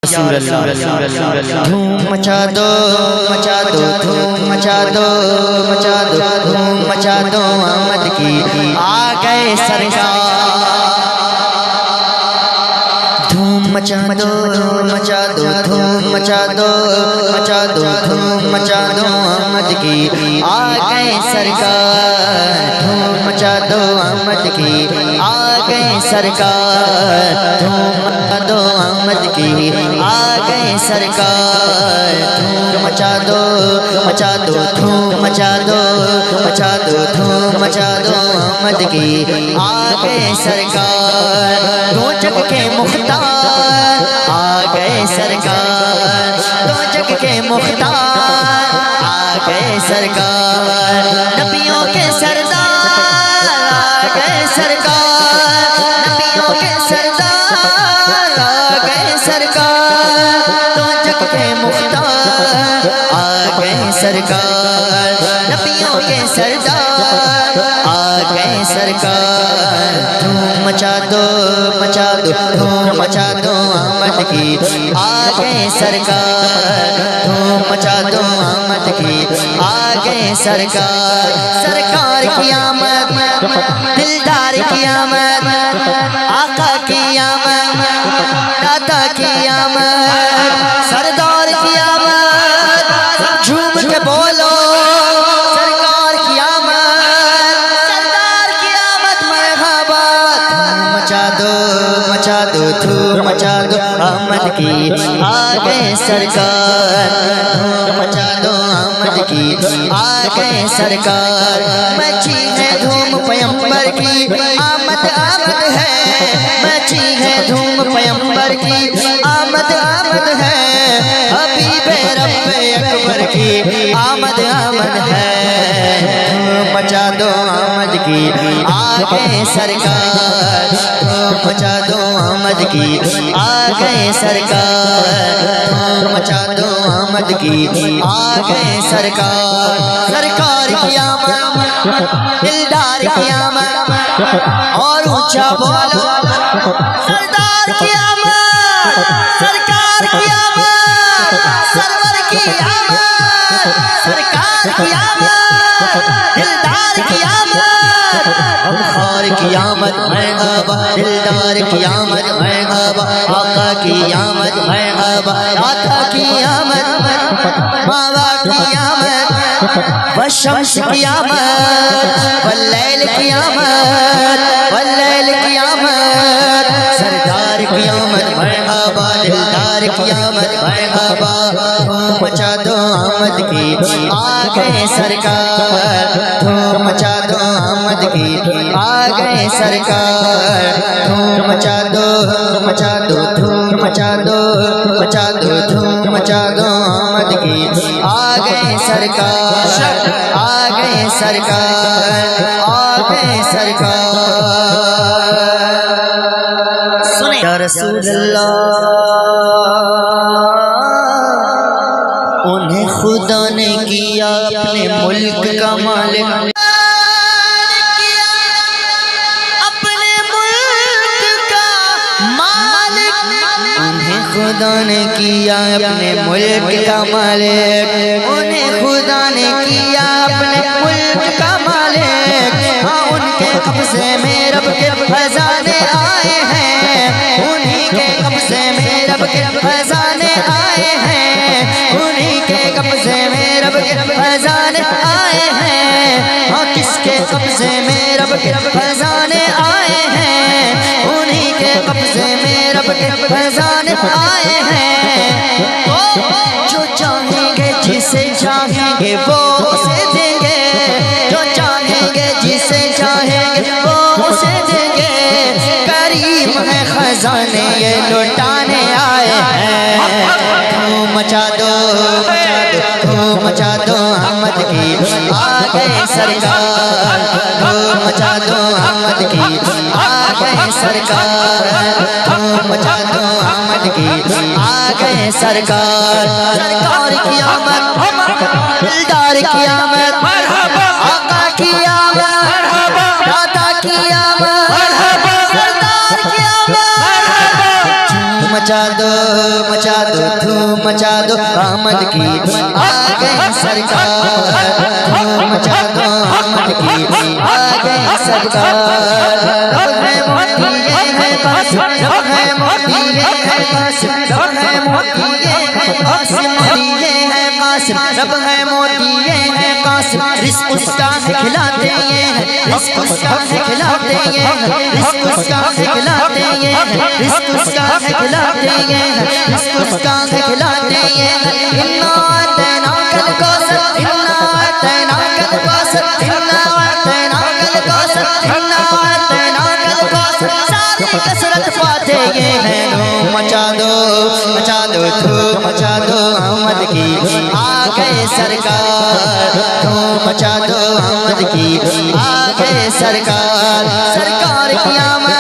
رسول اللہ دھوم مچا دو مچا دو دھوم مچا دو مچا دو دھوم مچا دو آمد کی آ گئے سرکار دھوم مچا دو مچا دو دھوم مچا دو مچا دو دھوم مچا دو آمد کی آ گئے سرکار دھوم مچا دو آمد کی آ گئے سرکار دھوم مچا دو آمد کی آ گئے سرکار دھوم مچا دو مچا دو دھوم مچا دو مچا دو دھوم مچا دو آمد کی آ گئے سرکار دو جگ کے مختار آ گئے سرکار دو جگ کے مختار آ گئے سرکار نبیوں کے سردار آ گئے سرکار نبیوں کے سردار آ گئے سرکار دو جگ کے مختار آ گئے سرکار نبیوں کے سردار آ گئے سرکار دھوم مچا دو مچا دو دھوم مچا دو آمد کی آ گئے سرکار دھوم مچا دو آمد کی آ گئے سرکار سرکار کی آمد دلدار کی آمد آقا کی آمد دادا کی آمد سردار کی آمد جھوم کے بولو سرکار کی آمد سردار کی آمد مرحبا مچا دو مچا دو دھوم مچا دو آمد کی آ گئے سرکار دھوم مچا دو آمد کی آ گئے سرکار مچی ہے دھوم پیمبر کی آمد آمد ہے مچی ہے دھوم پیمبر کی آمد آمد ہے حبیب رب اکبر کی آمد آمد ہے دھوم مچا دو آمد کی آ گئے سرکار دھوم مچا دو آمد کی آ گئے سرکار دھوم مچا دو آمد کی آ گئے سرکار سرکار کی آمد دلدار کی آمد اور اونچا بولو سردار کی آمد سرکار کی آمد سرور کی آمد سرکار کی آمد دلدار کی آمد بخار کی آمد مرحبا دلدار کی آمد مرحبا آقا کی آمد مرحبا آقا کی آمد بابا کی آمد والشمس کی آمد واللیل کی آمد واللیل کی آمد سردار کی آمد مرحبا دلدار کی آمد مرحبا دھوم مچا دو آمد کی آ گئے سرکار دھوم مچا دو آمد کی آ گئے سرکار دھوم مچا دو مچا دو دھوم مچا دو مچا دو دھوم مچا دو آمد کی آ گئے سرکار آ گئے سرکار آ گئے سرکار سنیں یا رسول اللہ انہیں خدا نے کیا اپنے ملک کا مالک خدا نے کیا اپنے ملک کا مالک انہیں خدا نے کیا اپنے ملک کا مالک ہاں ان کے قبضے میں رب کے خزانے آئے ہیں انہیں کے قبضے میں رب کے خزانے آئے ہیں انہیں کے قبضے میں رب کے خزانے آئے ہیں ہاں کس کے قبضے میں رب کے خزانے آئے ہیں انہیں کے قبضے میں رب کے خزانے آئے ہیں جو چاہیں گے جسے چاہیں گے وہ اسے دیں گے جو چاہیں گے جسے چاہیں گے وہ اسے دیں گے کریم ہے خزانے یہ لٹانے آئے ہیں دھوم مچا دو دھوم مچا دو آمد کی آ گئے سرکار دھوم مچا دو آمد کی آ گئے سرکار دھوم مچا دو آمد کی آ گئے سرکار سرکار کی آمد دلدار کی آمد آقا کی آمد دادا کی آمد سردار کی آمد مچا دو دھوم مچا دو آمد کی آ گئے سرکار دھوم مچا دو آمد کی آ گئے سرکار رب ہے موتی یہ ہے قاسم رب ہے موتی یہ ہے قاسم رب ہے موتی یہ ہے قاسم یہ ہے قاسم رب ہے موتی یہ ہے قاسم رزق اس کا ہے کھلاتے یہ ہے رزق اس کا ہے کھلاتے یہ ہے رزق اس کا ہے کھلاتے یہ ہے رزق اس کا ہے کھلاتے یہ ہے رزق اس کا ہے کھلاتے یہ ہے انا اعطیناک الکوثر انا اعطیناک الکوثر انا اعطیناک الکوثر انا اعطیناک الکوثر ساری کثرت پاتے یہ ہے دھوم مچا دو دھوم مچا دو آمد کی آ گئے سرکار دھوم مچا دو آمد کی آ گئے سرکار سرکار کی آمد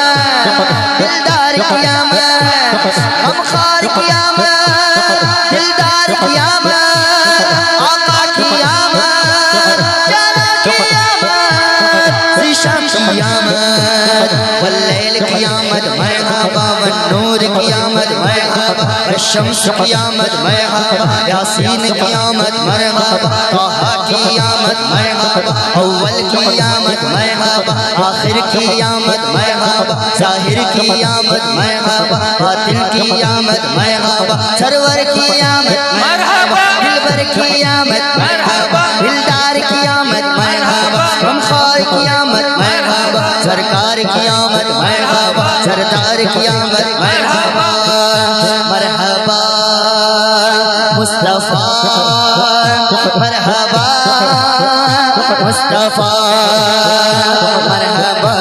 دلدار کی آمد غمخوار کی آمد دلدار کی آمد آقا کی آمد جانا کی آمد ریشم کی آمد واللیل کی آمد مرحبا والنور کی آمد مرحبا والشمس کی آمد مرحبا یاسین کی آمد مرحبا طٰہٰ کی آمد مرحبا اول کی آمد مرحبا آخر کی آمد مرحبا ظاہر کی آمد مرحبا باطن کی آمد مرحبا سرور کی آمد مرحبا دلبر کی آمد مرحبا دلدار کی آمد مرحبا غمخوار کی آمد مرحبا سرکار کی آمد مرحبا سردار کی آمد مرحبا مرحبا مصطفیٰ مرحبا مصطفیٰ مرحبا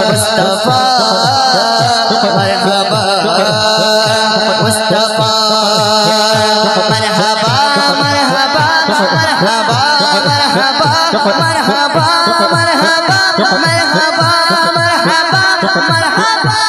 مصطفیٰ مرحبا مصطفیٰ مرحبا مرحبا مرحبا مرحبا مرحبا مرحبا مرحبا مرحبا مرحبا